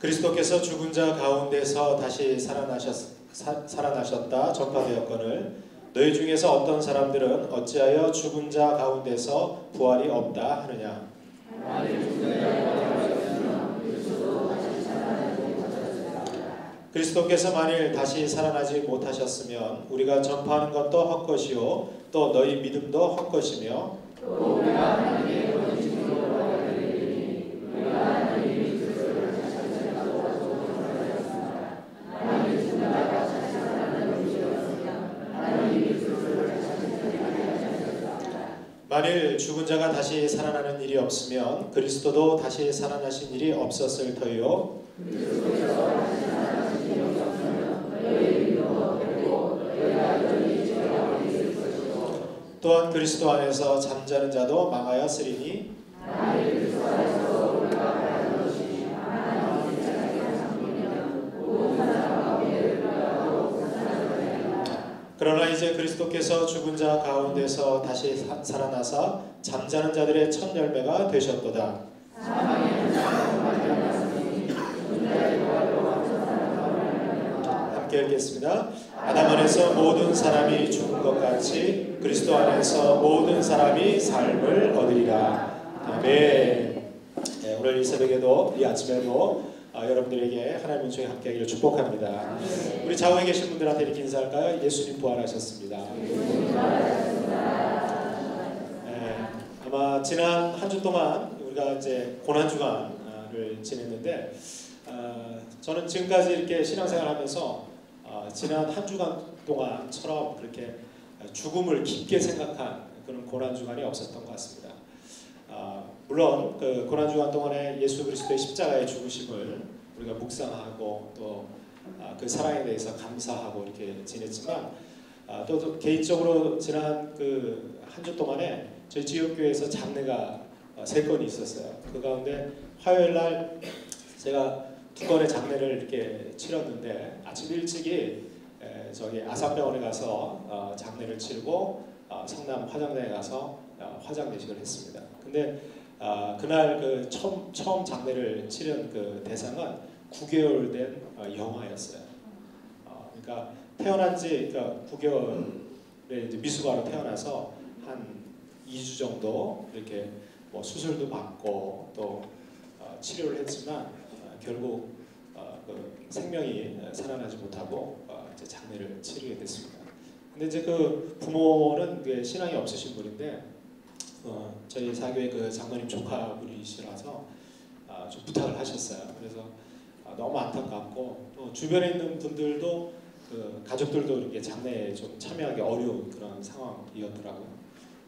그리스도께서 죽은 자 가운데서 다시 살아나셨다 전파되었거늘 너희 중에서 어떤 사람들은 어찌하여 죽은 자 가운데서 부활이 없다 하느냐. 그리스도께서 만일 다시 살아나지 못하셨으면 우리가 전파하는 것도 헛것이요 또 너희 믿음도 헛것이며 또 우리가 하나님의 권위심으로 받아들이니 우리가 하나님이 그리스도를 다시 살아나고 하였으나 하나님이 죽은 자가 다시 살아나는 것이었으며 하나님이 그리스도를 다시 살아나게 하셨다. 만일 죽은 자가 다시 살아나는 일이 없으면 그리스도도 다시 살아나신 일이 없었을 터이요 또한 그리스도 안에서 잠자는 자도 망하였으리니 그러나 이제 그리스도께서 죽은 자 가운데서 다시 살아나사 잠자는 자들의 첫 열매가 되셨도다. 함께 읽겠습니다. 아담 안에서 모든 사람이 죽은 것 같이 그리스도 안에서 모든 사람이 삶을 얻으리라. 아멘. 네, 오늘 이 새벽에도 이 아침에도 여러분들에게 하나님의 은총이 함께하기를 축복합니다. 우리 좌우에 계신 분들한테 이렇게 인사할까요? 예수님 부활하셨습니다. 네, 아마 지난 한 주 동안 우리가 이제 고난 주간을 지냈는데 저는 지금까지 이렇게 신앙생활하면서 지난 한 주간 동안처럼 그렇게 죽음을 깊게 생각한 그런 고난 주간이 없었던 것 같습니다. 물론 그 고난 주간 동안에 예수 그리스도의 십자가의 죽으심을 우리가 묵상하고 또 그 사랑에 대해서 감사하고 이렇게 지냈지만 또 개인적으로 지난 그 한 주 동안에 저희 지역교회에서 장례가 3건이 있었어요. 그 가운데 화요일 날 제가 2건의 장례를 이렇게 치렀는데 아침 일찍이 저기 아산병원에 가서 장례를 치르고 성남 화장대에 가서 화장 내식을 했습니다. 근데 그날 그 처음 장례를 치른 그 대상은 9개월 된 영아였어요. 그러니까 태어난 지 그러니까 9개월에 이제 미숙아로 태어나서 한 2주 정도 이렇게 뭐 수술도 받고 또 치료를 했지만 결국 그 생명이 살아나지 못하고 이제 장례를 치르게 됐습니다. 근데 이제 그 부모는 신앙이 없으신 분인데 저희 사교의 그 장로님 조카분이시라서 좀 부탁을 하셨어요. 그래서 너무 안타깝고 또 주변에 있는 분들도 그 가족들도 이렇게 장례에 좀 참여하기 어려운 그런 상황이었더라고요.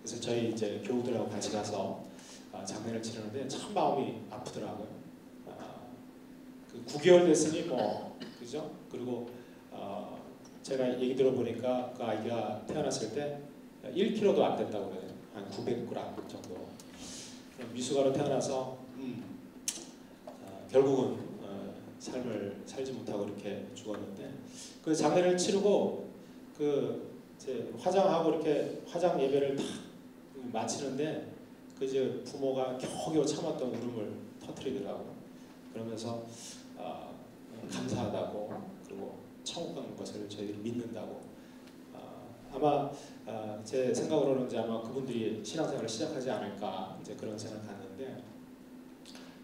그래서 저희 이제 교우들하고 같이 가서 장례를 치르는데 참 마음이 아프더라고요. 그 9개월 됐으니 뭐 그죠? 그리고 제가 얘기 들어보니까 그 아이가 태어났을 때 1kg도 안 됐다고 그래요. 한 900g 정도. 미숙아로 태어나서 결국은 삶을 살지 못하고 이렇게 죽었는데 그 장례를 치르고 그 이제 화장하고 이렇게 화장 예배를 다 마치는데 그 이제 부모가 겨우겨우 참았던 울음을 터뜨리더라고요. 그러면서 감사하다고 그리고 천국 가는 것을 저희들이 믿는다고 아마 제 생각으로는 이제 아마 그분들이 신앙생활을 시작하지 않을까 이제 그런 생각하는데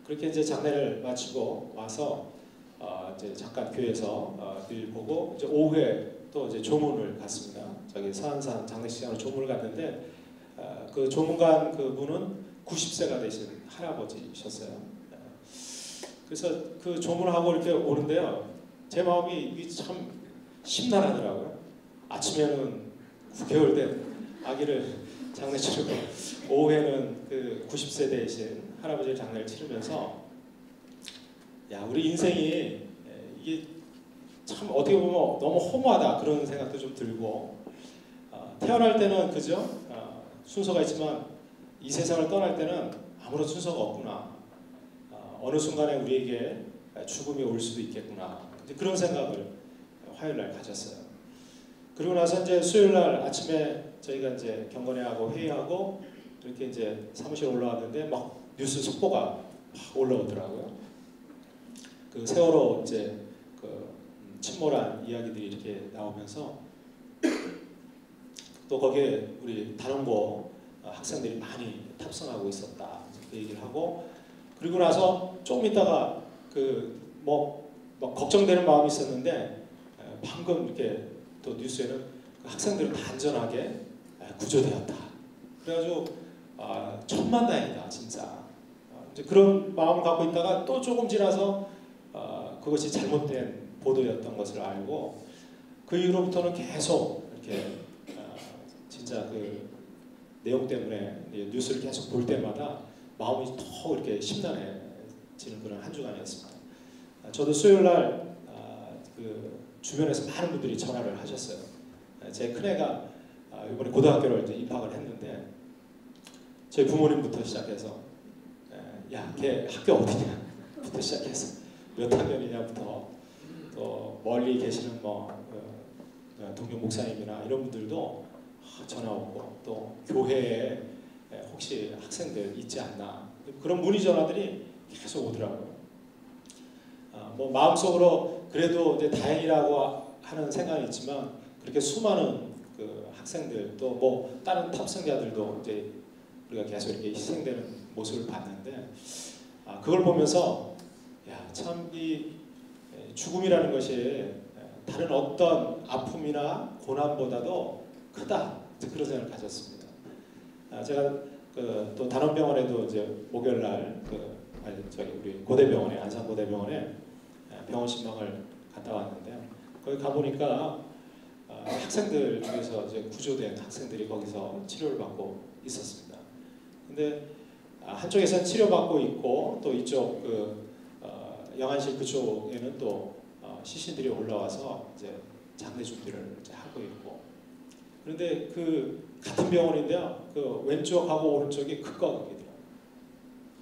그렇게 이제 장례를 마치고 와서 이제 잠깐 교회에서 늘 보고 이제 오후에 또 이제 조문을 갔습니다. 저기 서안산 장례식장으로 조문을 갔는데 그 조문관 그 분은 90세가 되신 할아버지셨어요. 그래서 그 조문을 하고 이렇게 오는데요. 제 마음이 참 심란하더라고요. 아침에는 9개월 된 아기를 장례 치르고 오후에는 그 90세 되신 할아버지의 장례를 치르면서 야 우리 인생이 이게 참 어떻게 보면 너무 허무하다 그런 생각도 좀 들고 태어날 때는 그죠? 순서가 있지만 이 세상을 떠날 때는 아무런 순서가 없구나. 어느 순간에 우리에게 죽음이 올 수도 있겠구나. 그런 생각을 화요일 날 가졌어요. 그리고 나서 이제 수요일 날 아침에 저희가 이제 경건회하고 회의하고 이렇게 이제 사무실 올라왔는데 막 뉴스 속보가 막 올라오더라고요. 그 세월호 이제 그 침몰한 이야기들이 이렇게 나오면서 또 거기에 우리 단원고 학생들이 많이 탑승하고 있었다 그 얘기를 하고, 그리고 나서 조금 있다가 그 뭐 걱정되는 마음이 있었는데 방금 이렇게 또 뉴스에는 그 학생들은 다 안전하게 구조되었다. 그래가지고 천만다행이다 진짜. 이제 그런 마음을 갖고 있다가 또 조금 지나서 그것이 잘못된 보도였던 것을 알고, 그 이후로부터는 계속 이렇게 진짜 그 내용 때문에 뉴스를 계속 볼 때마다 마음이 더 이렇게 심란해지는 그런 한 주간이었습니다. 저도 수요일 날 그 주변에서 많은 분들이 전화를 하셨어요. 제 큰애가 이번에 고등학교를 이제 입학을 했는데 저희 부모님부터 시작해서 야, 걔 학교 어디냐?부터 시작해서 몇 학년이냐부터 또 멀리 계시는 동료 목사님이나 이런 분들도 전화 오고, 또 교회에 혹시 학생들 있지 않나, 그런 문의 전화들이 계속 오더라고요. 뭐 마음속으로 그래도 이제 다행이라고 하는 생각이 있지만, 그렇게 수많은 그 학생들 또 뭐 다른 탑승자들도 이제 우리가 계속 이렇게 희생되는 모습을 봤는데, 그걸 보면서 야, 참 이 죽음이라는 것이 다른 어떤 아픔이나 고난보다도 크다, 그런 생각을 가졌습니다. 제가 또 단원병원에도 이제 목요일 날 우리 고대병원에, 안산고대병원에 병원 신방을 갔다 왔는데, 거기 가 보니까 학생들 중에서 이제 구조된 학생들이 거기서 치료를 받고 있었습니다. 근데 한쪽에서는 치료받고 있고, 또 이쪽 영안실 그쪽에는 또 시신들이 올라와서 이제 장례 준비를 이제 하고 있고, 그런데 그 같은 병원인데요, 그 왼쪽하고 오른쪽이 극과 극이더라고요.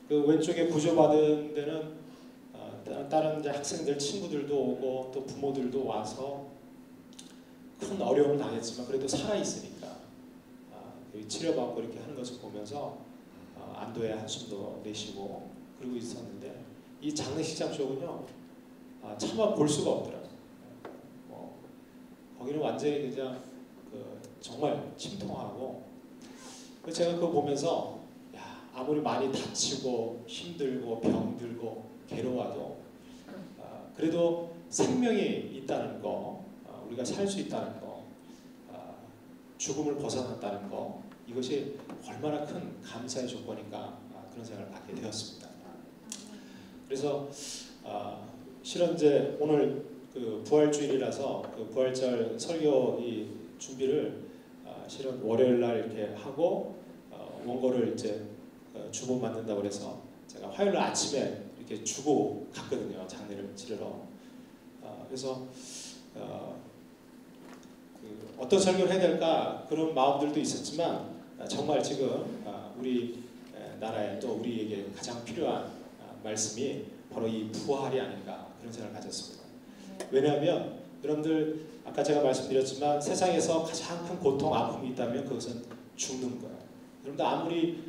그 왼쪽에 구조받은 데는 다른 이제 학생들 친구들도 오고 또 부모들도 와서 큰 어려움을 당했지만 그래도 살아 있으니까 치료받고 이렇게 하는 것을 보면서 안도의 한숨도 내쉬고 그러고 있었는데, 이 장례식장 쪽은요 차마 볼 수가 없더라고요. 거기는 완전히 그냥 정말 침통하고, 제가 그거 보면서 야, 아무리 많이 다치고 힘들고 병들고 괴로워도 그래도 생명이 있다는 거, 우리가 살 수 있다는 거, 죽음을 벗어났다는 거, 이것이 얼마나 큰 감사의 조건인가, 그런 생각을 갖게 되었습니다. 그래서 실은 이제 오늘 그 부활주일이라서 그 부활절 설교 이 준비를 실은 월요일 날 이렇게 하고 원고를 이제 주고 받는다고 그래서 제가 화요일 날 아침에 이렇게 주고 갔거든요, 장례를 치르러. 그래서 어떤 설교를 해야 될까 그런 마음들도 있었지만, 정말 지금 우리 나라에 또 우리에게 가장 필요한 말씀이 바로 이 부활이 아닌가, 그런 생각을 가졌습니다. 왜냐하면 여러분들 아까 제가 말씀드렸지만 세상에서 가장 큰 고통, 아픔이 있다면 그것은 죽는 거예요. 여러분들 아무리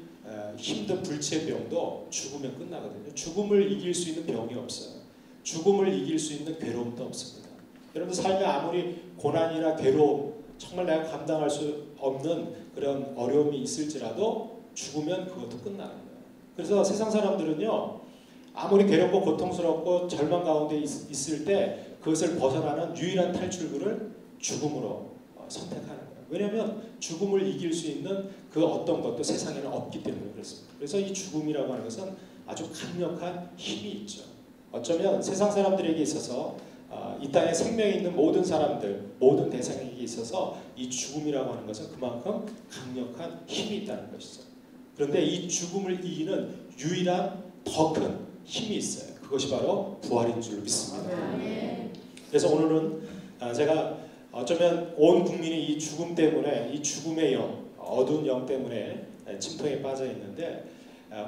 힘든 불치의 병도 죽으면 끝나거든요. 죽음을 이길 수 있는 병이 없어요. 죽음을 이길 수 있는 괴로움도 없습니다. 여러분들 삶에 아무리 고난이나 괴로움, 정말 내가 감당할 수 없는 그런 어려움이 있을지라도 죽으면 그것도 끝나는 거예요. 그래서 세상 사람들은요, 아무리 괴롭고 고통스럽고 절망 가운데 있을 때 그것을 벗어나는 유일한 탈출구를 죽음으로 선택하는 거예요. 왜냐하면 죽음을 이길 수 있는 그 어떤 것도 세상에는 없기 때문에 그렇습니다. 그래서 이 죽음이라고 하는 것은 아주 강력한 힘이 있죠. 어쩌면 세상 사람들에게 있어서 이 땅에 생명이 있는 모든 사람들, 모든 대상에게 있어서 이 죽음이라고 하는 것은 그만큼 강력한 힘이 있다는 것이죠. 그런데 이 죽음을 이기는 유일한 더 큰 힘이 있어요. 그것이 바로 부활인 줄 믿습니다. 그래서 오늘은 제가 어쩌면 온 국민이 이 죽음 때문에, 이 죽음의 영, 어두운 영 때문에 침통에 빠져 있는데,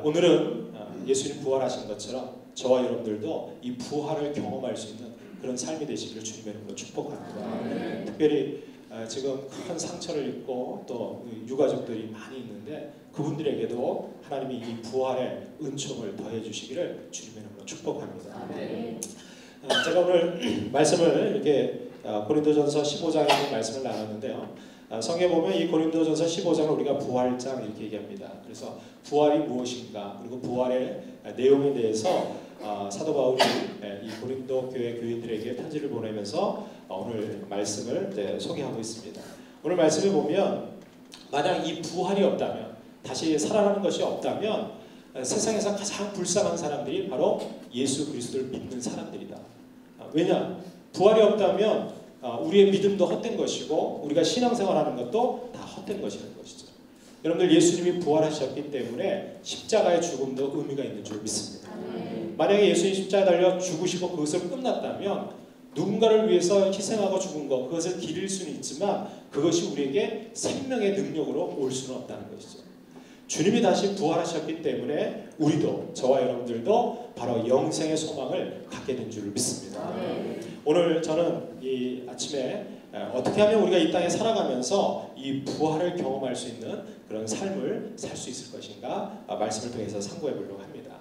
오늘은 예수님 부활하신 것처럼 저와 여러분들도 이 부활을 경험할 수 있는 그런 삶이 되시기를 주님의 이름으로 축복합니다. 특별히 지금 큰 상처를 입고 또 유가족들이 많이 있는데 그분들에게도 하나님이 이 부활의 은총을 더해 주시기를 주님의 이름으로 축복합니다. 제가 오늘 말씀을 이렇게 고린도전서 15장에 있는 말씀을 나눴는데요. 성경에 보면 이 고린도전서 15장을 우리가 부활장 이렇게 얘기합니다. 그래서 부활이 무엇인가, 그리고 부활의 내용에 대해서 사도 바울이 이 고린도 교회 교인들에게 편지를 보내면서 오늘 말씀을 소개하고 있습니다. 오늘 말씀을 보면 만약 이 부활이 없다면, 다시 살아나는 것이 없다면 세상에서 가장 불쌍한 사람들이 바로 예수 그리스도를 믿는 사람들이다. 왜냐? 부활이 없다면 우리의 믿음도 헛된 것이고 우리가 신앙생활하는 것도 다 헛된 것이라는 것이죠. 여러분들, 예수님이 부활하셨기 때문에 십자가의 죽음도 의미가 있는 줄 믿습니다. 만약에 예수님이 십자가에 달려 죽으시고 그것을 끝났다면 누군가를 위해서 희생하고 죽은 것, 그것을 기릴 수는 있지만 그것이 우리에게 생명의 능력으로 올 수는 없다는 것이죠. 주님이 다시 부활하셨기 때문에 우리도, 저와 여러분들도 바로 영생의 소망을 갖게 된 줄 믿습니다. 오늘 저는 이 아침에 어떻게 하면 우리가 이 땅에 살아가면서 이 부활을 경험할 수 있는 그런 삶을 살 수 있을 것인가, 말씀을 통해서 상고해 보려고 합니다.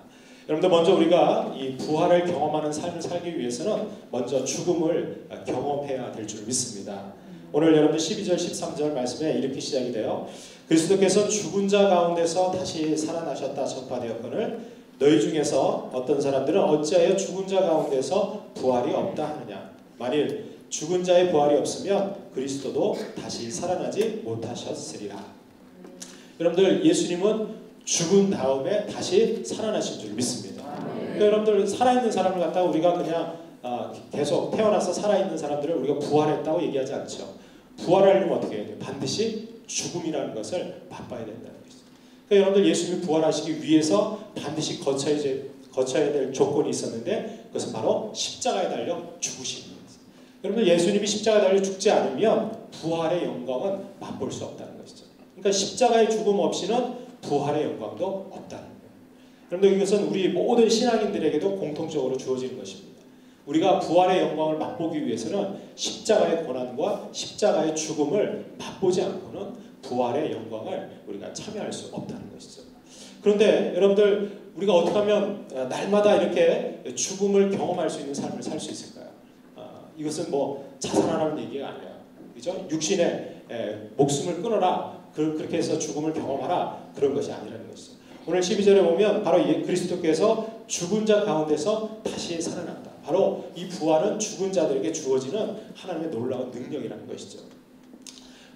여러분들, 먼저 우리가 이 부활을 경험하는 삶을 살기 위해서는 먼저 죽음을 경험해야 될 줄 믿습니다. 오늘 여러분들 12절 13절 말씀에 이렇게 시작이 돼요. 그리스도께서 죽은 자 가운데서 다시 살아나셨다 전파되었거늘 너희 중에서 어떤 사람들은 어찌하여 죽은 자 가운데서 부활이 없다 하느냐. 만일 죽은 자의 부활이 없으면 그리스도도 다시 살아나지 못하셨으리라. 여러분들, 예수님은 죽은 다음에 다시 살아나신 줄 믿습니다. 그러니까 여러분들, 살아있는 사람을 갖다가 우리가 그냥 계속 태어나서 살아있는 사람들을 우리가 부활했다고 얘기하지 않죠. 부활하려면 어떻게 해야 돼요? 반드시 죽음이라는 것을 맛봐야 된다는 것이죠. 그러니까 여러분들, 예수님이 부활하시기 위해서 반드시 거쳐야 될 조건이 있었는데 그것은 바로 십자가에 달려 죽으신 거예요. 여러분들, 예수님이 십자가에 달려 죽지 않으면 부활의 영광은 맛볼 수 없다는 것이죠. 그러니까 십자가의 죽음 없이는 부활의 영광도 없다는 거예요. 여러분들, 이것은 우리 모든 신앙인들에게도 공통적으로 주어지는 것입니다. 우리가 부활의 영광을 맛보기 위해서는 십자가의 고난과 십자가의 죽음을 맛보지 않고는 부활의 영광을 우리가 참여할 수 없다는 것이죠. 그런데 여러분들, 우리가 어떻게 하면 날마다 이렇게 죽음을 경험할 수 있는 삶을 살 수 있을까요? 이것은 뭐 자살하라는 얘기가 아니에요. 그죠? 육신의 목숨을 끊어라, 그렇게 해서 죽음을 경험하라, 그런 것이 아니라는 것이죠. 오늘 12절에 보면 바로 그리스도께서 죽은 자 가운데서 다시 살아난다. 바로 이 부활은 죽은 자들에게 주어지는 하나님의 놀라운 능력이라는 것이죠.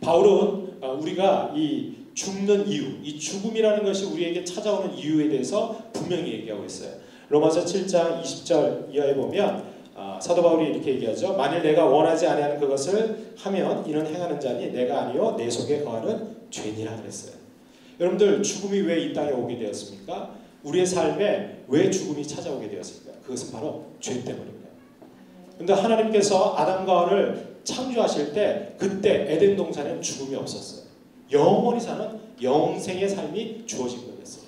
바울은 우리가 이 죽는 이유, 이 죽음이라는 것이 우리에게 찾아오는 이유에 대해서 분명히 얘기하고 있어요. 로마서 7장 20절 이하에 보면 사도 바울이 이렇게 얘기하죠. 만일 내가 원하지 아니하는 그것을 하면 이는 행하는 자니 내가 아니요 내 속에 거하는 죄니라 그랬어요. 여러분들, 죽음이 왜 이 땅에 오게 되었습니까? 우리의 삶에 왜 죽음이 찾아오게 되었을까요? 그것은 바로 죄 때문입니다. 그런데 하나님께서 아담과 하와를 창조하실 때 그때 에덴 동산에는 죽음이 없었어요. 영원히 사는 영생의 삶이 주어진 거였어요.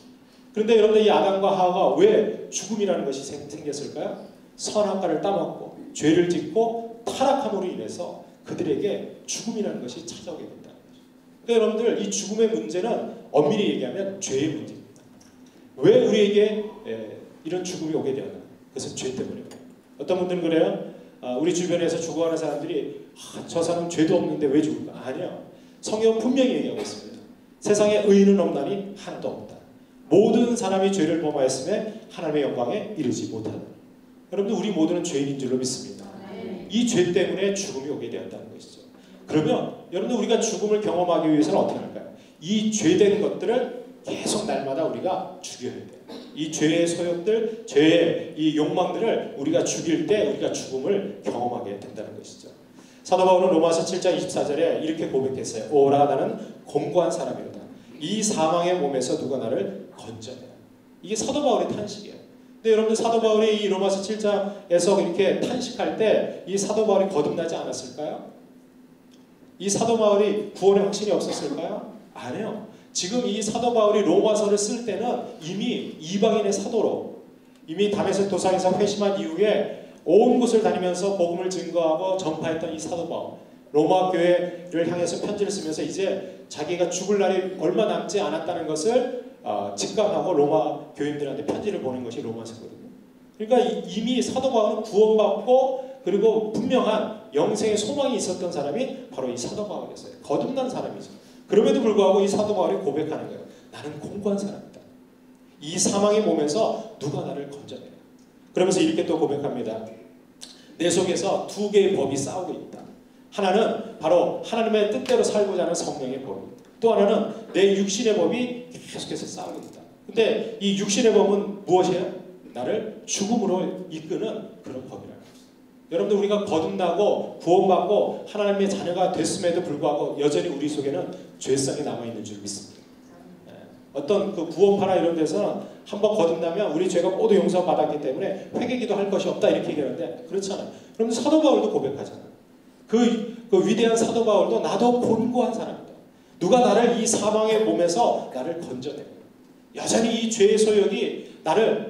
그런데 여러분들, 이 아담과 하와가 왜 죽음이라는 것이 생겼을까요? 선악과를 따먹고 죄를 짓고 타락함으로 인해서 그들에게 죽음이라는 것이 찾아오게 된다는 거죠. 그러니까 여러분들, 이 죽음의 문제는 엄밀히 얘기하면 죄의 문제입니다. 왜 우리에게 이런 죽음이 오게 되었나? 그것은 죄 때문입니다. 어떤 분들은 그래요. 우리 주변에서 죽어가는 사람들이 저 사람은 죄도 없는데 왜 죽을까? 아니요. 성경은 분명히 얘기하고 있습니다. 세상에 의인은 없나니 하나도 없다. 모든 사람이 죄를 범하였음에 하나님의 영광에 이르지 못하다. 여러분들, 우리 모두는 죄인인 줄로 믿습니다. 이 죄 때문에 죽음이 오게 되었다는 것이죠. 그러면 여러분들, 우리가 죽음을 경험하기 위해서는 어떻게 할까요? 이 죄된 것들을 계속 날마다 우리가 죽여야 돼요. 이 죄의 소욕들, 죄의 이 욕망들을 우리가 죽일 때 우리가 죽음을 경험하게 된다는 것이죠. 사도 바울은 로마서 7장 24절에 이렇게 고백했어요. 오라, 나는 공고한 사람이로다. 이 사망의 몸에서 누가 나를 건져내라. 이게 사도 바울의 탄식이에요. 근데 여러분들, 사도 바울이 이 로마서 7장에서 이렇게 탄식할 때 이 사도 바울이 거듭나지 않았을까요? 이 사도 바울이 구원의 확신이 없었을까요? 아니요. 지금 이 사도 바울이 로마서를 쓸 때는 이미 이방인의 사도로, 이미 다메섹 도상에서 회심한 이후에 온 곳을 다니면서 복음을 증거하고 전파했던 이 사도 바울, 로마 교회를 향해서 편지를 쓰면서 이제 자기가 죽을 날이 얼마 남지 않았다는 것을 직감하고 로마 교인들한테 편지를 보낸 것이 로마서거든요. 그러니까 이미 사도 바울은 구원받고 그리고 분명한 영생의 소망이 있었던 사람이 바로 이 사도 바울이었어요. 거듭난 사람이죠. 그럼에도 불구하고 이 사도 바울이 고백하는 거예요. 나는 공고한 사람이다. 이 사망의 몸에서 누가 나를 건져내냐. 그러면서 이렇게 또 고백합니다. 내 속에서 두 개의 법이 싸우고 있다. 하나는 바로 하나님의 뜻대로 살고자 하는 성령의 법, 또 하나는 내 육신의 법이 계속해서 싸우고 있다. 근데 이 육신의 법은 무엇이에요? 나를 죽음으로 이끄는 그런 법이라는 거죠. 여러분들, 우리가 거듭나고 구원받고 하나님의 자녀가 됐음에도 불구하고 여전히 우리 속에는 죄성이 남아있는 줄 믿습니다. 어떤 그 구원파나 이런 데서는 한번 거듭나면 우리 죄가 모두 용서받았기 때문에 회개기도 할 것이 없다 이렇게 얘기하는데 그렇지 않아요. 그런데 사도 바울도 고백하잖아요. 그 위대한 사도 바울도 나도 곤고한 사람이다. 누가 나를 이 사망의 몸에서 나를 건져내고, 여전히 이 죄의 소욕이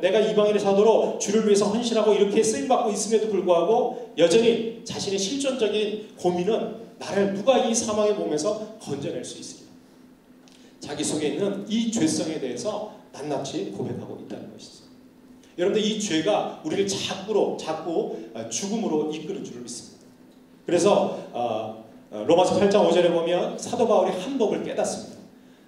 내가 이방인의 사도로 주를 위해서 헌신하고 이렇게 쓰임받고 있음에도 불구하고 여전히 자신의 실존적인 고민은 나를 누가 이 사망의 몸에서 건져낼 수 있으리라. 자기 속에 있는 이 죄성에 대해서 낱낱이 고백하고 있다는 것이죠. 여러분들, 이 죄가 우리를 자꾸 죽음으로 이끄는 줄 믿습니다. 그래서 로마서 8장 5절에 보면 사도 바울이 한 법을 깨닫습니다.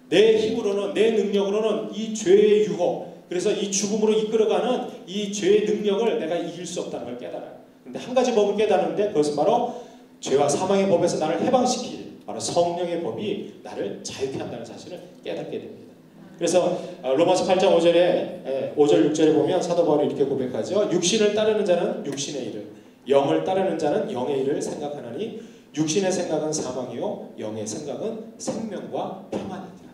내 힘으로는, 내 능력으로는 이 죄의 유혹, 그래서 이 죽음으로 이끌어가는 이 죄의 능력을 내가 이길 수 없다는 걸 깨달아요. 그런데 한 가지 법을 깨닫는데 그것은 바로 죄와 사망의 법에서 나를 해방시킬 바로 성령의 법이 나를 자유케 한다는 사실을 깨닫게 됩니다. 그래서 로마서 8장 5절에 5절 6절에 보면 사도 바울이 이렇게 고백하죠. 육신을 따르는 자는 육신의 일을, 영을 따르는 자는 영의 일을 생각하나니 육신의 생각은 사망이요 영의 생각은 생명과 평안이니라.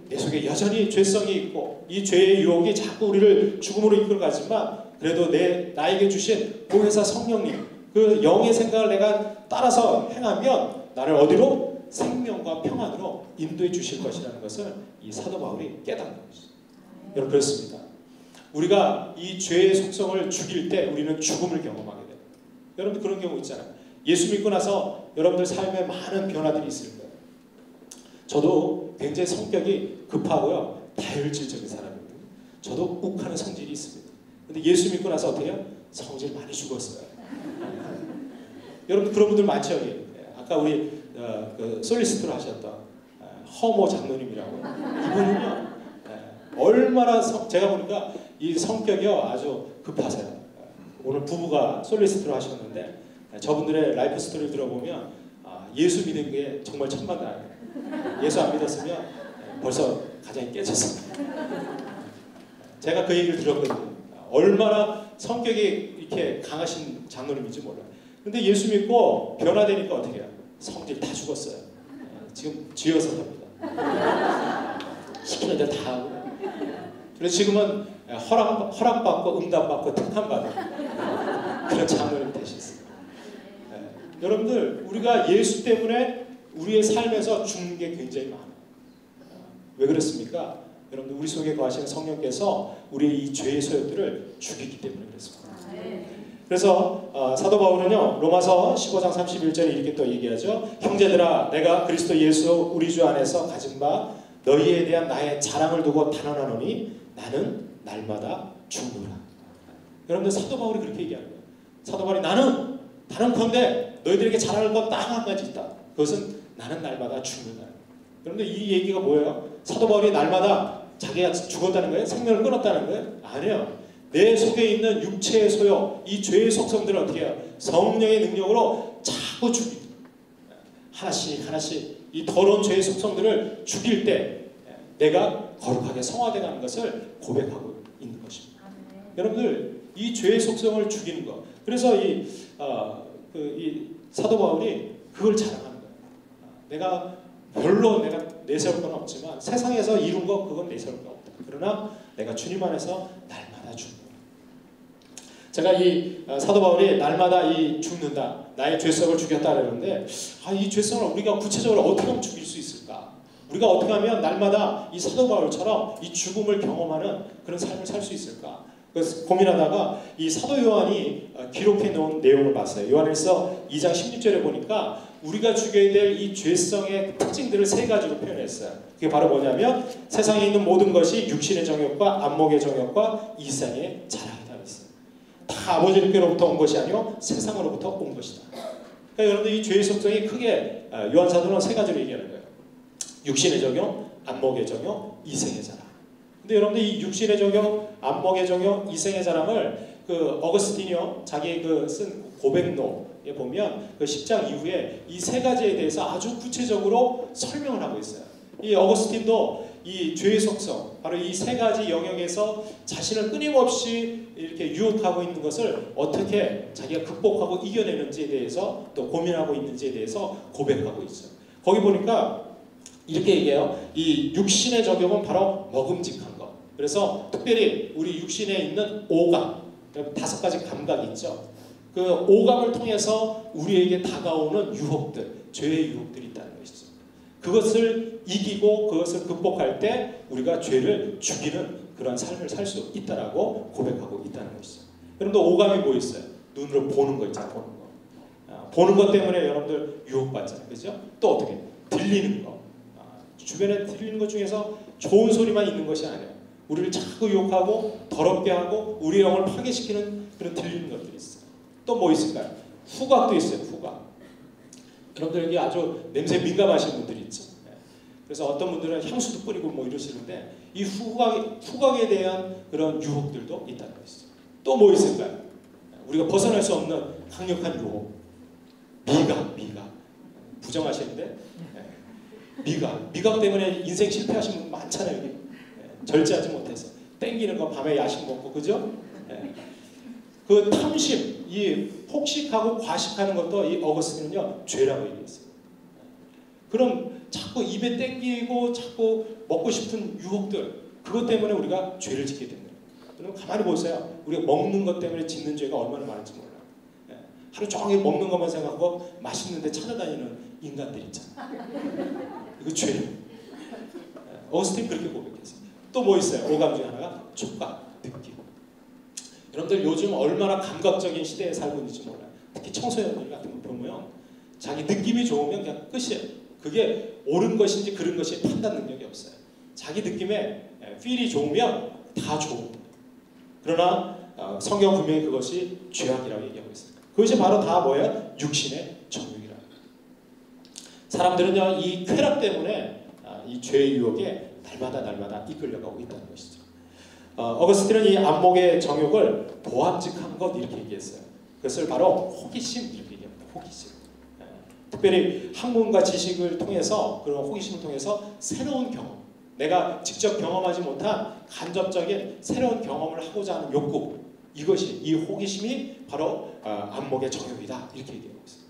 내 속에 여전히 죄성이 있고 이 죄의 유혹이 자꾸 우리를 죽음으로 이끌어가지만 그래도 나에게 주신 보혜사 성령님, 그 영의 생각을 내가 따라서 행하면 나를 어디로? 생명과 평안으로 인도해 주실 것이라는 것을 이 사도 바울이 깨닫는 것이죠. 여러분, 그렇습니다. 우리가 이 죄의 속성을 죽일 때 우리는 죽음을 경험하게 돼요. 여러분들 그런 경우 있잖아요. 예수 믿고 나서 여러분들 삶에 많은 변화들이 있을 거예요. 저도 굉장히 성격이 급하고요, 다혈질적인 사람입니다. 저도 욱하는 성질이 있습니다. 근데 예수 믿고 나서 어떻게 해요? 성질 많이 죽었어요. 여러분 그런 분들 많죠. 여기. 아까 우리 그 솔리스트로 하셨던 허모 장로님이라고, 이분은요 얼마나 제가 보니까 이 성격이요 아주 급하세요. 오늘 부부가 솔리스트로 하셨는데 저분들의 라이프 스토리를 들어보면 예수 믿은 게 정말 천만다행이에요. 예수 안 믿었으면 벌써 가정이 깨졌습니다. 제가 그 얘기를 들었거든요. 얼마나 성격이 이렇게 강하신 장로님인지 몰라요. 근데 예수 믿고 변화되니까 어떻게 해요? 성질 다 죽었어요. 지금 쥐어서 삽니다. 시키는 대로 다 하고. 그래서 지금은 허락받고 응답받고 특함받은 그런 장로님 되셨어요. 여러분들, 우리가 예수 때문에 우리의 삶에서 죽는 게 굉장히 많아요. 왜 그렇습니까? 여러분들, 우리 속에 거하시는 성령께서 우리의 이 죄의 소욕들을 죽이기 때문에 그렇습니다. 그래서 사도 바울은요 로마서 15장 31절에 이렇게 또 얘기하죠. 형제들아, 내가 그리스도 예수 우리 주 안에서 가진 바 너희에 대한 나의 자랑을 두고 단언하노니 나는 날마다 죽노라. 여러분들, 사도 바울이 그렇게 얘기하는 거예요. 사도 바울이 나는 단언컨대 너희들에게 자랑할 것 딱 한 가지 있다. 그것은 나는 날마다 죽는다. 여러분들, 이 얘기가 뭐예요? 사도 바울이 날마다 자기가 죽었다는 거예요? 생명을 끊었다는 거예요? 아니에요. 내 속에 있는 육체의 소욕, 이 죄의 속성들은 어떻게 해요? 성령의 능력으로 자꾸 죽입니다. 하나씩 이 더러운 죄의 속성들을 죽일 때 내가 거룩하게 성화되어가는 것을 고백하고 있는 것입니다. 여러분들, 이 죄의 속성을 죽이는 것. 그래서 이 사도 바울이 그걸 자랑하는 거예요. 내가 내세울 건 없지만 세상에서 이룬 거 그건 내세울 거 없다. 그러나 내가 주님 안에서 날마다 죽는다. 제가 이 사도 바울이 날마다 이 죽는다, 나의 죄성을 죽였다 그러는데 이 죄성을 우리가 구체적으로 어떻게 하면 죽일 수 있을까? 우리가 어떻게 하면 날마다 이 사도 바울처럼 이 죽음을 경험하는 그런 삶을 살 수 있을까? 그래서 고민하다가 이 사도 요한이 기록해 놓은 내용을 봤어요. 요한일서 2장 16절에 보니까 우리가 죽여야 될 이 죄성의 특징들을 세 가지로 표현했어요. 그게 바로 뭐냐면 세상에 있는 모든 것이 육신의 정욕과 안목의 정욕과 이상의 자랑이라고 했어요. 다 아버지께로부터 온 것이 아니요 세상으로부터 온 것이다. 그러니까 여러분들 이 죄의 속성이 크게 요한사도는 세 가지로 얘기하는 거예요. 육신의 적용, 안목의 적용, 이생의 자랑. 근데 여러분들 이 육신의 적용, 안목의 적용, 이생의 자랑을 그 어거스틴이요 자기 그 쓴 고백록에 보면 그 10장 이후에 이 세 가지에 대해서 아주 구체적으로 설명을 하고 있어요. 이 어거스틴도 이 죄의 속성, 바로 이 세 가지 영역에서 자신을 끊임없이 이렇게 유혹하고 있는 것을 어떻게 자기가 극복하고 이겨내는지에 대해서 또 고민하고 있는지에 대해서 고백하고 있어요. 거기 보니까 이렇게 얘기해요. 이 육신의 적용은 바로 먹음직한 것. 그래서 특별히 우리 육신에 있는 오감, 5가지 감각이 있죠. 그 오감을 통해서 우리에게 다가오는 유혹들, 죄의 유혹들이 있다는 것이죠. 그것을 이기고 그것을 극복할 때 우리가 죄를 죽이는 그런 삶을 살 수 있다라고 고백하고 있다는 것이죠. 여러분들 오감이 뭐 있어요? 눈으로 보는 거 있잖아요. 보는 거. 보는 것 때문에 여러분들 유혹받잖아요. 그렇죠? 또 어떻게? 들리는 거. 주변에 들리는 것 중에서 좋은 소리만 있는 것이 아니에요. 우리를 자꾸 유혹하고 더럽게 하고 우리의 영을 파괴시키는 그런 들리는 것들이 있어요. 또 뭐 있을까요? 후각도 있어요. 후각. 여러분들 여기 아주 냄새 민감하신 분들이 있죠. 그래서 어떤 분들은 향수도 뿌리고 뭐 이러시는데 이 후각에 대한 그런 유혹들도 있다는 것이죠. 또 뭐 있을까요? 우리가 벗어날 수 없는 강력한 유혹. 미각. 부정하시는데 미각 때문에 인생 실패하신 분 많잖아요. 여기. 절제하지 못해서 땡기는 거 밤에 야식 먹고 그죠? 그 탐심, 이 폭식하고 과식하는 것도 이 어거스틴은요 죄라고 얘기했어요. 그럼 자꾸 입에 땡기고 자꾸 먹고 싶은 유혹들 그것 때문에 우리가 죄를 짓게 됩니다. 그럼 가만히 보세요. 우리가 먹는 것 때문에 짓는 죄가 얼마나 많은지 몰라요. 하루 종일 먹는 것만 생각하고 맛있는데 찾아다니는 인간들 있잖아요. 이거 죄예요. 어거스틴 그렇게 고백했어요. 또 뭐 있어요? 오감 중에 하나가 촉각, 느낌. 여러분들 요즘 얼마나 감각적인 시대에 살고 있는지 몰라요. 특히 청소년들 같은 거 보면 자기 느낌이 좋으면 그냥 끝이에요. 그게 옳은 것인지 그른 것이 판단 능력이 없어요. 자기 느낌에 필이 좋으면 다 좋은 거예요. 그러나 성경 분명히 그것이 죄악이라고 얘기하고 있어요. 그것이 바로 다 뭐예요? 육신의 정욕이라는 거예요. 사람들은요 이 쾌락 때문에 이 죄의 유혹에 날마다 이끌려가고 있다는 것이죠. 어거스틴은 이 안목의 정욕을 보암직한 것 이렇게 얘기했어요. 그것을 바로 호기심 이렇게 얘기합니다. 호기심. 특별히 학문과 지식을 통해서 그런 호기심을 통해서 새로운 경험, 내가 직접 경험하지 못한 간접적인 새로운 경험을 하고자 하는 욕구, 이것이 이 호기심이 바로 안목의 정욕이다 이렇게 얘기하고 있어요.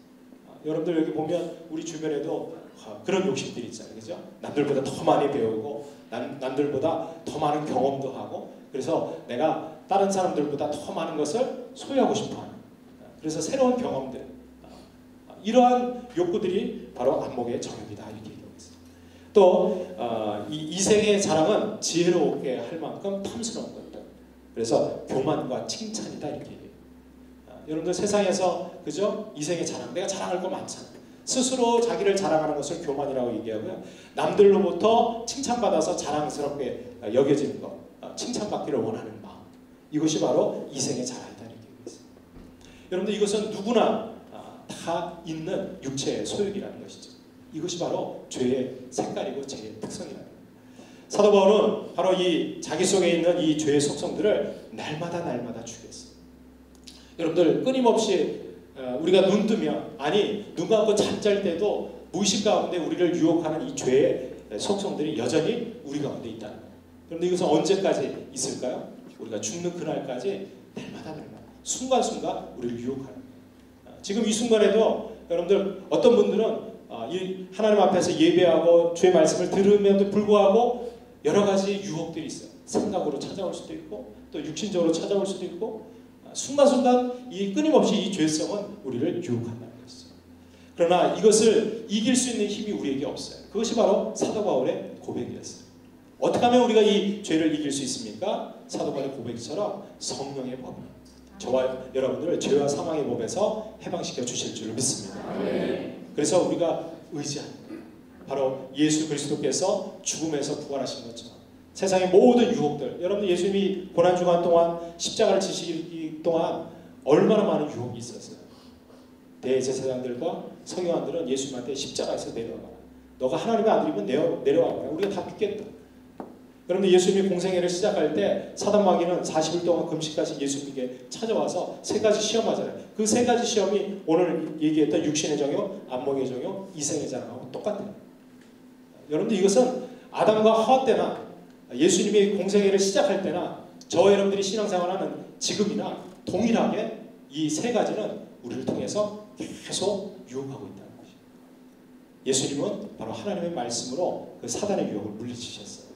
여러분들 여기 보면 우리 주변에도 그런 욕심들이 있잖아요. 그죠? 남들보다 더 많이 배우고 남들보다 더 많은 경험도 하고 그래서 내가 다른 사람들보다 더 많은 것을 소유하고 싶어하는 그래서 새로운 경험들 이러한 욕구들이 바로 안목의 정욕이다 이렇게 얘기하고 있어요. 또 이 이생의 자랑은 지혜롭게 할 만큼 탐스러운 것들 그래서 교만과 칭찬이다 이렇게 얘기해요. 여러분들 세상에서 그죠? 이생의 자랑 내가 자랑할 거 많잖아요. 스스로 자기를 자랑하는 것을 교만이라고 얘기하고요. 남들로부터 칭찬받아서 자랑스럽게 여겨지는 것, 칭찬받기를 원하는 마음. 이것이 바로 이생의 자랑이다 이렇게 얘기했어요. 여러분들 이것은 누구나 다 있는 육체의 소욕이라는 것이죠. 이것이 바로 죄의 색깔이고 죄의 특성이라는 거예요. 사도 바울은 바로 이 자기 속에 있는 이 죄의 속성들을 날마다 죽였어요. 여러분들 끊임없이 우리가 눈 뜨면 아니 눈 감고 잠잘 때도 무의식 가운데 우리를 유혹하는 이 죄의 속성들이 여전히 우리 가운데 있다는 거예요. 그런데 이것은 언제까지 있을까요? 우리가 죽는 그날까지 날마다 순간순간 우리를 유혹하는 거예요. 지금 이 순간에도 여러분들 어떤 분들은 이 하나님 앞에서 예배하고 주의 말씀을 들으면도 불구하고 여러 가지 유혹들이 있어요. 생각으로 찾아올 수도 있고 또 육신적으로 찾아올 수도 있고 순간순간 이 끊임없이 이 죄성은 우리를 유혹한다는 것이죠. 그러나 이것을 이길 수 있는 힘이 우리에게 없어요. 그것이 바로 사도 바울의 고백이었어요. 어떻게 하면 우리가 이 죄를 이길 수 있습니까? 사도 바울의 고백처럼 성령의 법이 저와 여러분들을 죄와 사망의 법에서 해방시켜 주실 줄 믿습니다. 그래서 우리가 의지하는 거예요. 바로 예수 그리스도께서 죽음에서 부활하신 것처럼 세상의 모든 유혹들 여러분들 예수님이 고난주간 동안 십자가를 지시기 동안 얼마나 많은 유혹이 있었어요. 대제사장들과 서기관들은 예수님한테 십자가에서 내려와라. 너가 하나님의 아들이면 내려와라. 우리가 다 믿겠다. 그런데 예수님이 공생애를 시작할 때 사단 마귀는 40일 동안 금식까지 예수님에게 찾아와서 세 가지 시험하잖아요. 그 세 가지 시험이 오늘 얘기했던 육신의 정욕, 안목의 정욕, 이생의 자랑하고 똑같아요. 여러분들 이것은 아담과 하와 때나 예수님이 공생애를 시작할 때나 저와 여러분들이 신앙생활하는 지금이나 동일하게 이 세 가지는 우리를 통해서 계속 유혹하고 있다는 것이죠. 예수님은 바로 하나님의 말씀으로 그 사단의 유혹을 물리치셨어요.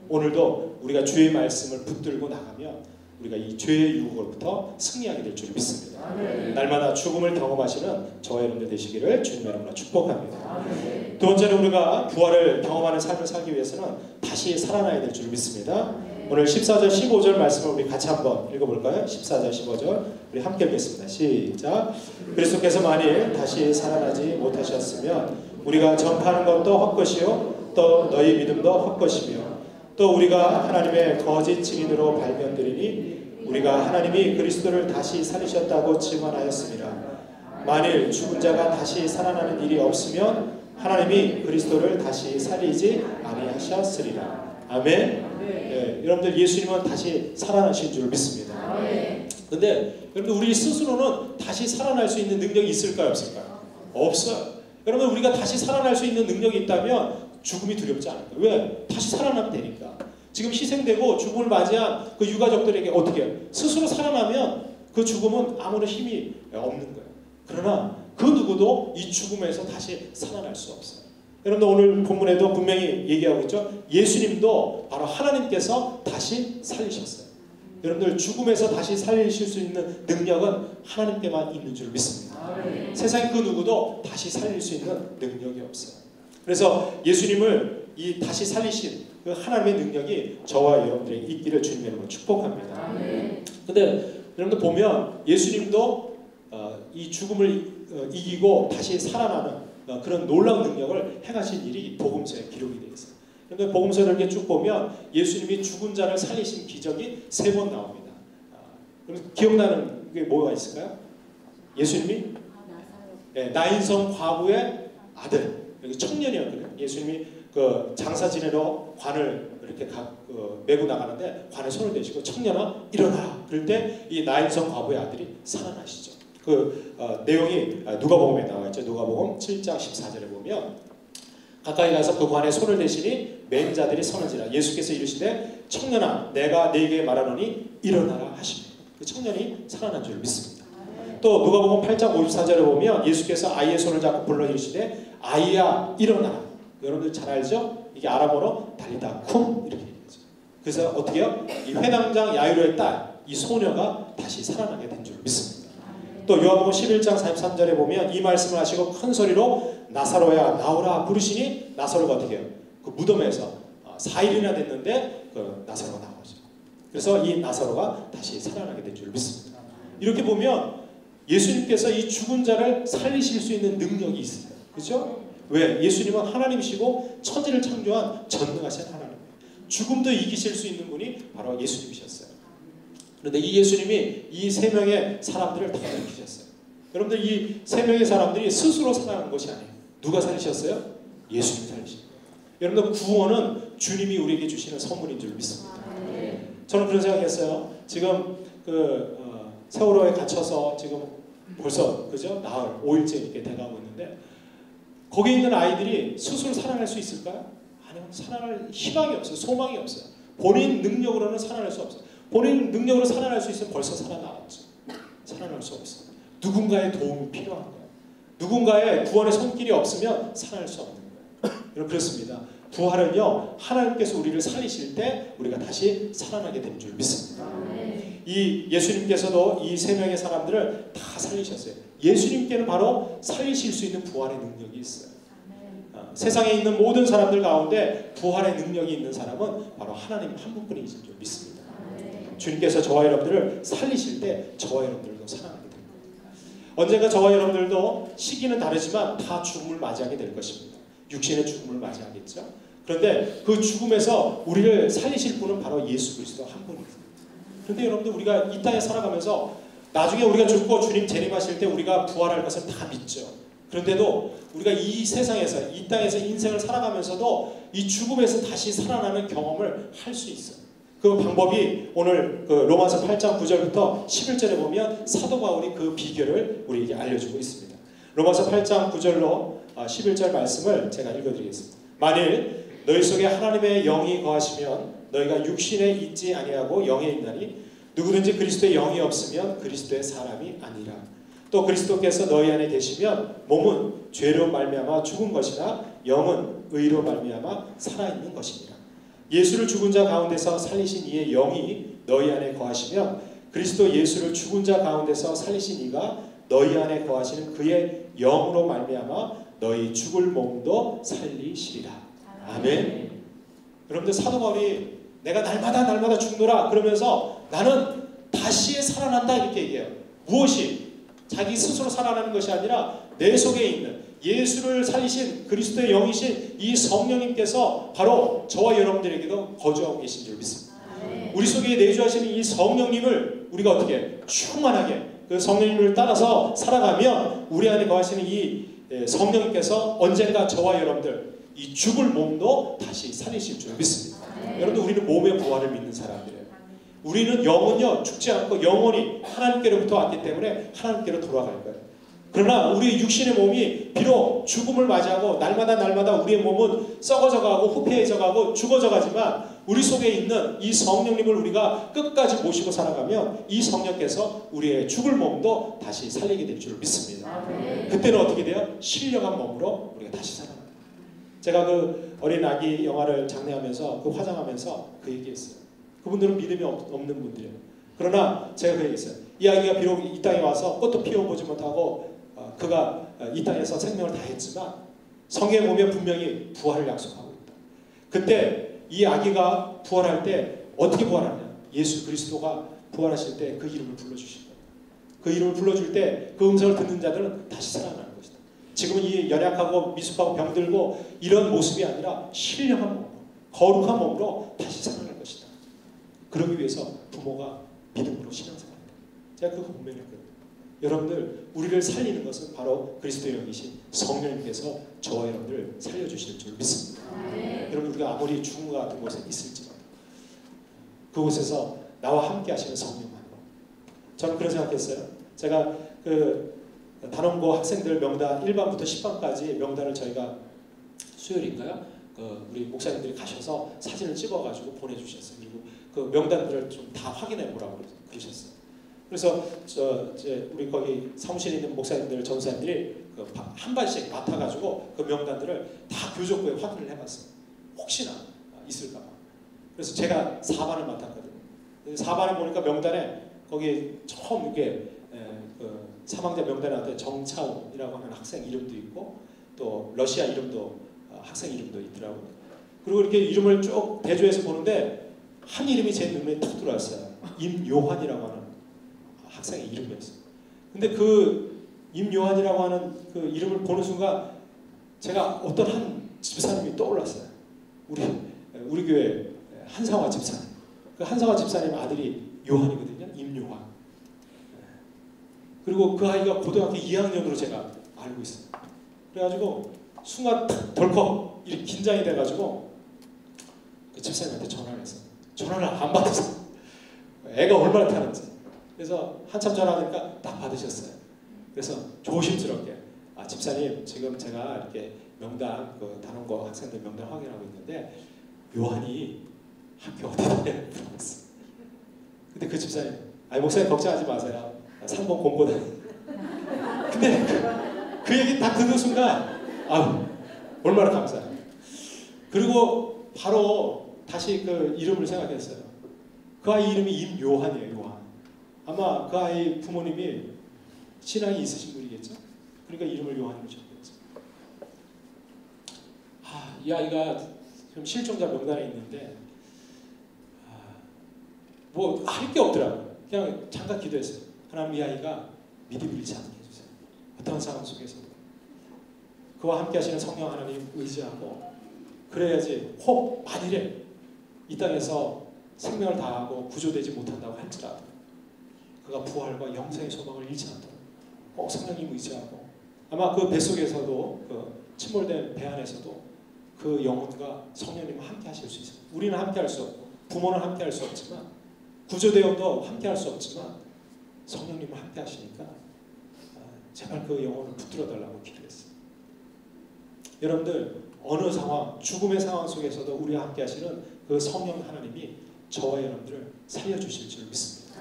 오늘도 우리가 주의 말씀을 붙들고 나가면 우리가 이 죄의 유혹으로부터 승리하게 될 줄 믿습니다. 날마다 죽음을 경험하시는 저와 여러분들 되시기를 주님의 이름으로 축복합니다. 두 번째로 우리가 부활을 경험하는 삶을 살기 위해서는 다시 살아나야 될 줄 믿습니다. 오늘 14절 15절 말씀을 우리 같이 한번 읽어볼까요? 14절 15절 우리 함께 읽겠습니다. 시작. 그리스도께서 만일 다시 살아나지 못하셨으면 우리가 전파하는 것도 헛것이요 또 너희 믿음도 헛것이며 또 우리가 하나님의 거짓 증인으로 발견되리니 우리가 하나님이 그리스도를 다시 살리셨다고 증언하였습니다. 만일 죽은 자가 다시 살아나는 일이 없으면 하나님이 그리스도를 다시 살리지 아니하셨으리라. 아멘. 네, 여러분들 예수님은 다시 살아나신 줄 믿습니다. 그런데 여러분들 우리 스스로는 다시 살아날 수 있는 능력이 있을까요? 없을까요? 없어요. 여러분 우리가 다시 살아날 수 있는 능력이 있다면 죽음이 두렵지 않을까요? 왜? 다시 살아나면 되니까. 지금 희생되고 죽음을 맞이한 그 유가족들에게 어떻게 해요? 스스로 살아나면 그 죽음은 아무런 힘이 없는 거예요. 그러나 그 누구도 이 죽음에서 다시 살아날 수 없어요. 여러분들 오늘 본문에도 분명히 얘기하고 있죠. 예수님도 바로 하나님께서 다시 살리셨어요. 여러분들 죽음에서 다시 살리실 수 있는 능력은 하나님께만 있는 줄 믿습니다. 세상 그 누구도 다시 살릴 수 있는 능력이 없어요. 그래서 예수님을 이 다시 살리신 그 하나님의 능력이 저와 여러분들에게 있기를 주님의 이름으로 축복합니다. 근데 여러분들 보면 예수님도 이 죽음을 이기고 다시 살아나는 그런 놀라운 능력을 행하신 일이 복음서에 기록이 되어 있어요. 그런데 복음서를 이렇게 쭉 보면 예수님이 죽은 자를 살리신 기적이 3번 나옵니다. 그럼 기억나는 게 뭐가 있을까요? 예수님이 나인성 과부의 아들, 여기 청년이었거든요. 예수님이 그 장사 지내러 관을 이렇게 메고 나가는데 관에 손을 대시고 청년아 일어나라. 그럴 때 이 나인성 과부의 아들이 살아나시죠. 그 내용이 누가복음에 나와 있죠. 누가복음 7장 14절에 보면 가까이 가서 그 관에 손을 대시니 맨 자들이 서는지라. 예수께서 이르시되 청년아 내가 네게 말하노니 일어나라 하십니다. 그 청년이 살아난 줄 믿습니다. 또 누가복음 8장 54절에 보면 예수께서 아이의 손을 잡고 불러 이르시되 아이야 일어나라. 여러분들 잘 알죠? 이게 아람어로 달리다 쿰 이렇게 얘기하죠. 그래서 어떻게 해요? 이 회당장 야이로의 딸 이 소녀가 다시 살아나게 된 줄 믿습니다. 또 요한복음 11장 43절에 보면 이 말씀을 하시고 큰 소리로 나사로야 나오라 부르시니 나사로가 어떻게 해요? 그 무덤에서 4일이나 됐는데 그 나사로가 나오죠. 그래서 이 나사로가 다시 살아나게 된 줄 믿습니다. 이렇게 보면 예수님께서 이 죽은 자를 살리실 수 있는 능력이 있어요. 그렇죠? 왜? 예수님은 하나님이시고 천지를 창조한 전능하신 하나님. 죽음도 이기실 수 있는 분이 바로 예수님이셨어요. 그런데 이 예수님이 이 3명의 사람들을 다 일으키셨어요. 여러분들 이 3명의 사람들이 스스로 살아난 것이 아니에요. 누가 살리셨어요? 예수님이 살리신 거예요. 여러분들 구원은 주님이 우리에게 주시는 선물인 줄 믿습니다. 저는 그런 생각했어요. 지금 세월호에 갇혀서 지금 벌써 그죠? 나흘 5일째 이렇게 돼가고 있는데 거기 있는 아이들이 스스로 살아날 수 있을까요? 아니요. 살아날 희망이 없어요. 소망이 없어요. 본인 능력으로는 살아날 수 없어요. 본인 능력으로 살아날 수 있으면 벌써 살아나왔죠. 살아날 수 없어요. 누군가의 도움이 필요한 거예요. 누군가의 구원의 손길이 없으면 살아날 수 없는 거예요. 여러분 그렇습니다. 부활은요 하나님께서 우리를 살리실 때 우리가 다시 살아나게 된 줄 믿습니다. 이 예수님께서도 이 3명의 사람들을 다 살리셨어요. 예수님께는 바로 살리실 수 있는 부활의 능력이 있어요. 세상에 있는 모든 사람들 가운데 부활의 능력이 있는 사람은 바로 하나님 한 분뿐이신 줄 믿습니다. 주님께서 저와 여러분들을 살리실 때 저와 여러분들도 살아나게 될 겁니다. 언젠가 저와 여러분들도 시기는 다르지만 다 죽음을 맞이하게 될 것입니다. 육신의 죽음을 맞이하겠죠. 그런데 그 죽음에서 우리를 살리실 분은 바로 예수 그리스도 한 분입니다. 그런데 여러분들 우리가 이 땅에 살아가면서 나중에 우리가 죽고 주님 재림하실 때 우리가 부활할 것을 다 믿죠. 그런데도 우리가 이 세상에서, 이 땅에서 인생을 살아가면서도 이 죽음에서 다시 살아나는 경험을 할 수 있어요. 그 방법이 오늘 그 로마서 8장 9절부터 11절에 보면 사도 바울이 그 비결을 우리에게 알려주고 있습니다. 로마서 8장 9절로 11절 말씀을 제가 읽어드리겠습니다. 만일 너희 속에 하나님의 영이 거하시면 너희가 육신에 있지 아니하고 영에 있나니 누구든지 그리스도의 영이 없으면 그리스도의 사람이 아니라. 또 그리스도께서 너희 안에 계시면 몸은 죄로 말미암아 죽은 것이나 영은 의로 말미암아 살아있는 것이니라. 예수를 죽은 자 가운데서 살리신 이의 영이 너희 안에 거하시면 그리스도 예수를 죽은 자 가운데서 살리신 이가 너희 안에 거하시는 그의 영으로 말미암아 너희 죽을 몸도 살리시리라. 아멘. 여러분들 사도 바울이 내가 날마다 죽노라 그러면서 나는 다시 살아난다 이렇게 얘기해요. 무엇이? 자기 스스로 살아나는 것이 아니라 내 속에 있는 예수를 살리신 그리스도의 영이신 이 성령님께서 바로 저와 여러분들에게도 거주하고 계신 줄 믿습니다. 우리 속에 내주하시는 이 성령님을 우리가 어떻게 충만하게 그 성령님을 따라서 살아가면 우리 안에 거하시는 이 성령님께서 언젠가 저와 여러분들 이 죽을 몸도 다시 살리실 줄 믿습니다. 여러분들 우리는 몸의 부활을 믿는 사람들이에요. 우리는 영은요 죽지 않고 영원히 하나님께로부터 왔기 때문에 하나님께로 돌아갈 거예요. 그러나 우리 육신의 몸이 비록 죽음을 맞이하고 날마다 우리의 몸은 썩어져가고 후패해져가고 죽어져가지만 우리 속에 있는 이 성령님을 우리가 끝까지 모시고 살아가면 이 성령께서 우리의 죽을 몸도 다시 살리게 될 줄 믿습니다. 그때는 어떻게 돼요? 신령한 몸으로 우리가 다시 살아나요. 제가 그 어린 아기 영화를 장례하면서 그 화장하면서 그 얘기했어요. 그분들은 믿음이 없는 분들이에요. 그러나 제가 그 얘기했어요. 이 아기가 비록 이 땅에 와서 꽃도 피워보지 못하고 그가 이 땅에서 생명을 다했지만 성경에 보면 분명히 부활을 약속하고 있다. 그때 이 아기가 부활할 때 어떻게 부활하냐? 예수 그리스도가 부활하실 때 그 이름을 불러주실 거예요. 그 이름을 불러줄 때 그 음성을 듣는 자들은 다시 살아나는 것이다. 지금은 이 연약하고 미숙하고 병들고 이런 모습이 아니라 신령한 몸으로 거룩한 몸으로 다시 살아날 것이다. 그러기 위해서 부모가 믿음으로 신앙생활한다. 제가 그거 분명했거든요. 여러분들 우리를 살리는 것은 바로 그리스도의 영이신 성령님께서 저와 여러분들 살려주실 줄 믿습니다. 여러분 우리가 아무리 죽음과 같은 곳에 있을지라도 그곳에서 나와 함께 하시는 성령만으로 저는 그런 생각했어요. 제가 그 단원고 학생들 명단 1반부터 10반까지 명단을 저희가 수요일인가요? 우리 목사님들이 가셔서 사진을 찍어가지고 보내주셨어요. 그리고 그 명단들을 좀 다 확인해 보라고 그러셨어요. 그래서 우리 거기 사무실에 있는 목사님들, 전사님들이 한 반씩 맡아가지고 그 명단들을 다 교족부에 확인을 해봤어요. 혹시나 있을까봐. 그래서 제가 4반을 맡았거든요. 4반에 보니까 명단에 거기 처음 이게 그 사망자 명단에 나왔던 정차훈이라고 하는 학생 이름도 있고 또 러시아 이름도 학생 이름도 있더라고요. 그리고 이렇게 이름을 쭉 대조해서 보는데 한 이름이 제 눈에 탁 들어왔어요. 임요한이라고 하는 학생의 이름이었어요. 근데 그 임요한이라고 하는 그 이름을 보는 순간 제가 어떤 한 집사님이 떠올랐어요. 우리 교회 한상화 집사님. 그 한상화 집사님 아들이 요한이거든요. 임요한. 그리고 그 아이가 고등학교 2학년으로 제가 알고 있어요. 그래가지고 순간 덜컥 이렇게 긴장이 돼가지고 그 집사님한테 전화를 했어요. 전화를 안 받았어요. 애가 얼마나 타는지. 그래서 한참 전화하니까 딱 받으셨어요. 그래서 조심스럽게 집사님 지금 제가 이렇게 명단 그 단원고 학생들 명단 확인하고 있는데 요한이 학교 어디 다녀요? 물어봤어요. 근데 그 집사님 목사님 걱정하지 마세요. 상봉 공고다. 근데 그 얘기 딱 듣는 순간 얼마나 감사해요. 그리고 바로 다시 그 이름을 생각했어요. 그 아이 이름이 임요한이에요. 요한. 아마 그 아이 부모님이 신앙이 있으신 분이겠죠. 그러니까 이름을 요한으로 적었죠. 이 아이가 지금 실종자 명단에 있는데 뭐 할 게 없더라고요. 그냥 잠깐 기도했어요. 하나님 이 아이가 믿음을 잃지 않게 해주세요. 어떤 상황 속에서 그와 함께 하시는 성령 하나님 의지하고 그래야지 혹 만일에 이 땅에서 생명을 다하고 구조되지 못한다고 할지라도 그가 부활과 영생의 소망을 잃지 않도록 꼭 성령님 의지하고, 아마 그 뱃속에서도, 그 침몰된 배 안에서도 그 영혼과 성령님과 함께 하실 수 있어요. 우리는 함께 할 수 없고 부모는 함께 할 수 없지만, 구조대원도 함께 할 수 없지만 성령님은 함께 하시니까 제발 그 영혼을 붙들어 달라고 기도했어요. 여러분들, 어느 상황, 죽음의 상황 속에서도 우리와 함께 하시는 그 성령 하나님이 저와 여러분들을 살려주실 줄 믿습니다.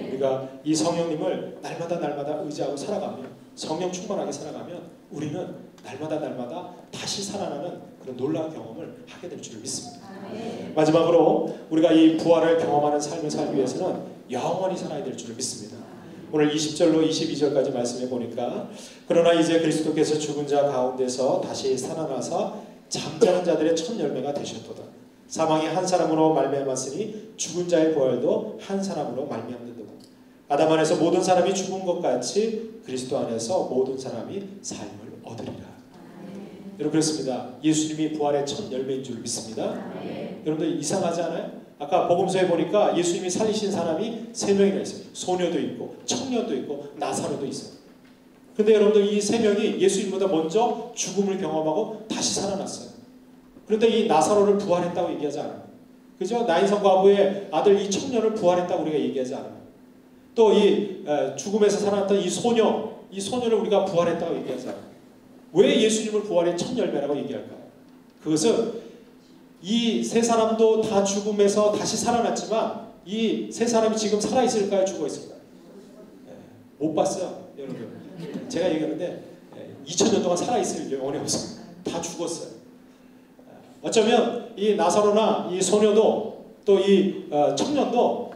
우리가 이 성령님을 날마다 의지하고 살아가면, 성령 충만하게 살아가면 우리는 날마다 다시 살아나는 그런 놀라운 경험을 하게 될 줄 믿습니다. 마지막으로 우리가 이 부활을 경험하는 삶을 살기 위해서는 영원히 살아야 될 줄 믿습니다. 오늘 20절로 22절까지 말씀해 보니까, 그러나 이제 그리스도께서 죽은 자 가운데서 다시 살아나서 잠자는 자들의 첫 열매가 되셨도다. 사망이 한 사람으로 말미암았으니 죽은 자의 부활도 한 사람으로 말미암는도다. 아담 안에서 모든 사람이 죽은 것 같이 그리스도 안에서 모든 사람이 삶을 얻으리라. 여러분, 그렇습니다. 예수님이 부활의 첫 열매인 줄 믿습니다. 여러분들, 이상하지 않아요? 아까 복음서에 보니까 예수님이 살리신 사람이 3명이나 있어요. 소녀도 있고 청년도 있고 나사로도 있어요. 근데 여러분들, 이 3명이 예수님보다 먼저 죽음을 경험하고 다시 살아났어요. 그런데 이 나사로를 부활했다고 얘기하지 않아요. 그죠? 나인성 과부의 아들 이 청년을 부활했다고 우리가 얘기하지 않아요. 또 이 죽음에서 살아났던 이 소녀를 우리가 부활했다고 얘기하지 않아요. 왜 예수님을 부활의 첫 열매라고 얘기할까요? 그것은 이 세 사람도 다 죽음에서 다시 살아났지만, 이 세 사람이 지금 살아있을까요? 죽어있을까요? 못 봤어요, 여러분. 제가 얘기하는데 2000년 동안 살아있을 영혼이 없어요. 다 죽었어요. 어쩌면 이 나사로나 이 소녀도 또 이 청년도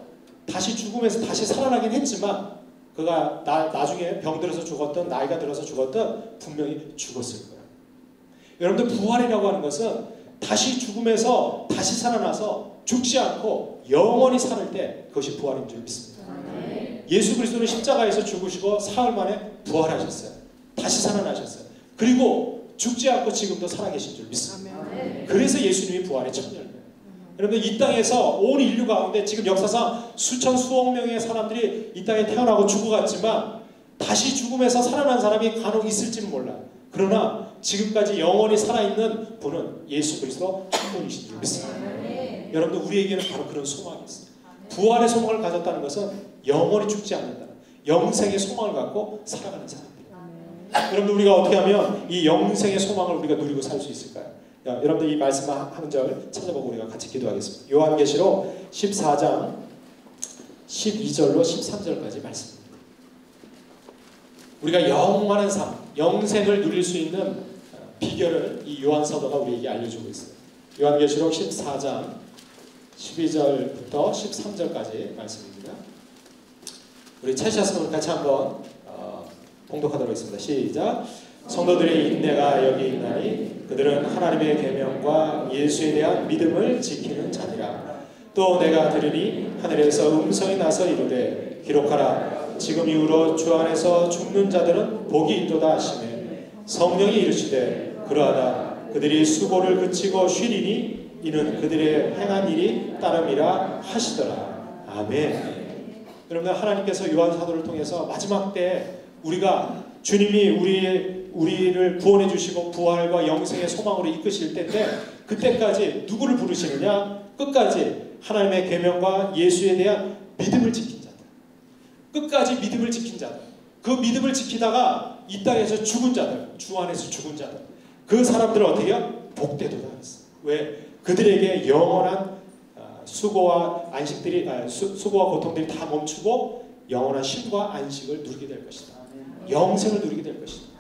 다시 죽음에서 다시 살아나긴 했지만, 그가 나중에 병들어서 죽었던, 나이가 들어서 죽었던, 분명히 죽었을 거예요. 여러분들, 부활이라고 하는 것은 다시 죽음에서 다시 살아나서 죽지 않고 영원히 살을 때, 그것이 부활인 줄 믿습니다. 예수 그리스도는 십자가에서 죽으시고 사흘 만에 부활하셨어요. 다시 살아나셨어요. 그리고 죽지 않고 지금도 살아계신 줄 믿습니다. 그래서 예수님이 부활의 첫 열매. 여러분들, 이 땅에서 온 인류 가운데 지금 역사상 수천 수억 명의 사람들이 이 땅에 태어나고 죽어갔지만, 다시 죽음에서 살아난 사람이 간혹 있을지는 몰라요. 그러나 지금까지 영원히 살아있는 분은 예수 그리스도 한 분이신 줄 믿습니다. 여러분들, 우리에게는 바로 그런 소망이 있어요. 부활의 소망을 가졌다는 것은 영원히 죽지 않는다는, 영생의 소망을 갖고 살아가는 사람들이에요. 여러분들, 우리가 어떻게 하면 이 영생의 소망을 우리가 누리고 살 수 있을까요? 여러분들, 이 말씀 한 절 찾아보고 우리가 같이 기도하겠습니다. 요한계시록 14장 12절로 13절까지 말씀입니다. 우리가 영원한 삶, 영생을 누릴 수 있는 비결을 이 요한 사도가 우리에게 알려주고 있어요. 요한계시록 14장 12절부터 13절까지 말씀입니다. 우리 차시하스는 같이 한번 봉독하도록 하겠습니다. 시작. 성도들의 인내가 여기 있나니 그들은 하나님의 계명과 예수에 대한 믿음을 지키는 자니라. 또 내가 들으니 하늘에서 음성이 나서 이르되 기록하라. 지금 이후로 주 안에서 죽는 자들은 복이 있도다 하시매 성령이 이르시되 그러하다. 그들이 수고를 그치고 쉬리니 이는 그들의 행한 일이 따름이라 하시더라. 아멘. 여러분들, 하나님께서 요한 사도를 통해서 마지막 때 우리가 주님이 우리를 구원해 주시고 부활과 영생의 소망으로 이끄실 때인데, 그때까지 누구를 부르시느냐? 끝까지 하나님의 계명과 예수에 대한 믿음을 지킨 자들, 끝까지 믿음을 지킨 자들, 그 믿음을 지키다가 이 땅에서 죽은 자들, 주 안에서 죽은 자들, 그 사람들은 어떻게 해요? 복되도다 했어요. 왜? 그들에게 영원한 수고와 수고와 고통들이 다 멈추고 영원한 쉼과 안식을 누리게 될 것이다. 영생을 누리게 될 것이다.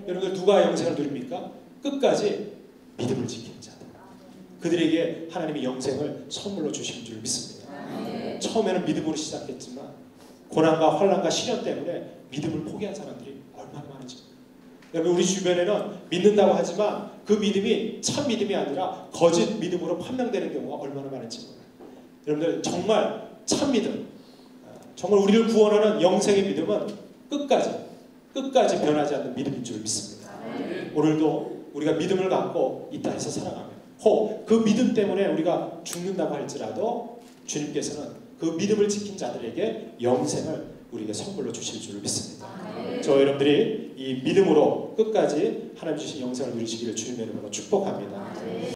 여러분들, 누가 영생을 누립니까? 끝까지 믿음을 지키는 자들. 그들에게 하나님이 영생을 선물로 주시는 줄 믿습니다. 처음에는 믿음으로 시작했지만 고난과 환난과 시련 때문에 믿음을 포기한 사람들이 얼마나 많은지. 여러분, 우리 주변에는 믿는다고 하지만 그 믿음이 참 믿음이 아니라 거짓 믿음으로 판명되는 경우가 얼마나 많은지 몰라요. 여러분들, 정말 참 믿음, 정말 우리를 구원하는 영생의 믿음은 끝까지 변하지 않는 믿음인 줄 믿습니다. 오늘도 우리가 믿음을 갖고 이 땅에서 살아가면, 혹 그 믿음 때문에 우리가 죽는다고 할지라도 주님께서는 그 믿음을 지킨 자들에게 영생을 우리에게 선물로 주실 줄 믿습니다. 저 여러분들이 이 믿음으로 끝까지 하나님 주신 영생을 누리시기를 주님의 이름으로 축복합니다.